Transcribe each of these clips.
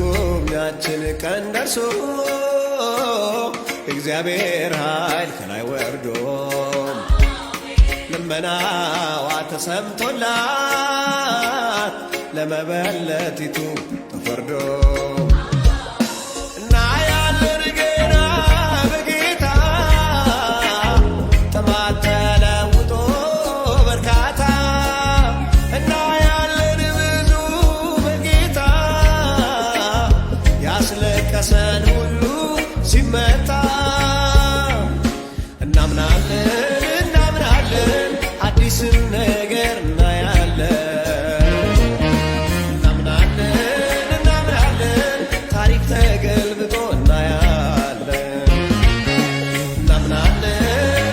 የመጎብኛችን ቀን ደርሶ እግዚአብሔር ኃይል ከላይ ወርዶ ልመናዋ ተሰምቶላት ለመበለቲቱ ተፈርዶ እና ያለን ገና በጌታ ጥማት ተለውጦ በርካታ እና ያለን ብዙ በጌታ ያስለቀሰን ሁሉ ሲመታ እናምናለን አዲስን ነገር እናያለን። እናምናለን ታሪክ ተገልብጦ እናያለን።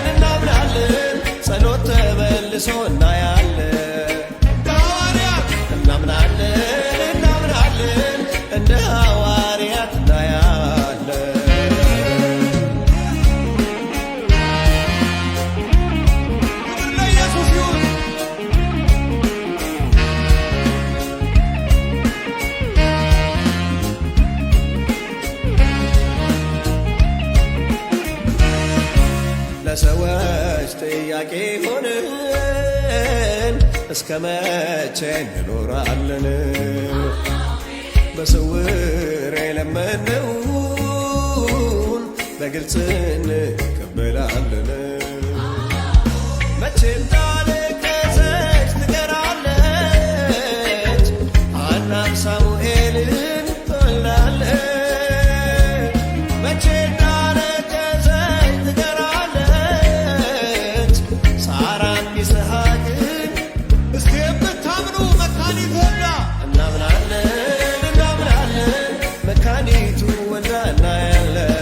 እናምናለን ጸሎት ተመልሶ እናያለን። እናምናለን እንደ ሐዋርያት እናያለን። ለሰዎች ጥያቄ ሆነን እስከ መቼ እንኖራለን? በስውር የለመነውን በግልጽ እንቀበላለን። መቼ እንዳለቀሰች ትቀራለች ሐናም ሳሙኤልን ትወልዳለች። መቼ መካኒቱ ወልዳ እናያለን።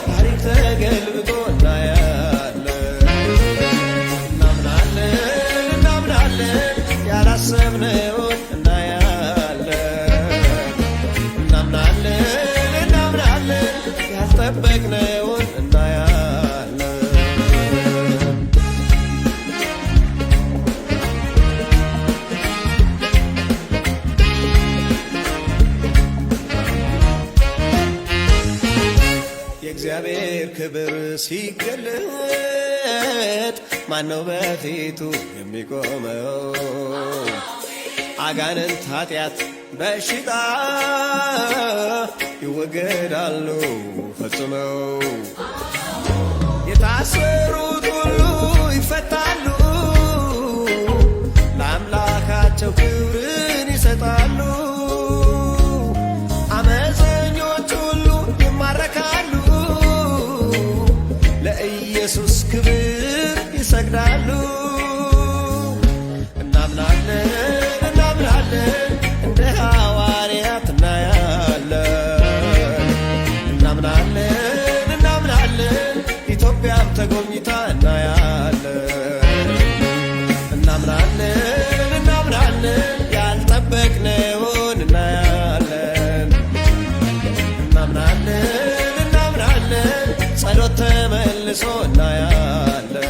ታሪክ ተገልብጦ እናያለን። እናምናለን ያላሰብነውን እናያለን። እናምናለን ያልጠበቅነውን እናያለን። የእግዚአብሔር ክብር ሲገለጥ ማነው በፊቱ የሚቆመው? አጋንንት ኃጢአት በሽታ ይወገዳሉ ፈጽመው። የታሰሩት ሁሉ ይፈታሉ ለአምላካቸው ክብርን ይሰጣሉ። አመፀኞች ሁሉ ይማረካሉ ለኢየሱስ ክብር ይሰግዳሉ። እናምናለን እንደ ሐዋርያት እናያለን። እናምናለን ኢትዮጵያም ተጎብኝታ እናያለን። እናምናለን ያልጠበቅነውን እናያለን። እናምናለን ጸሎት ተመልሶ እናያለን።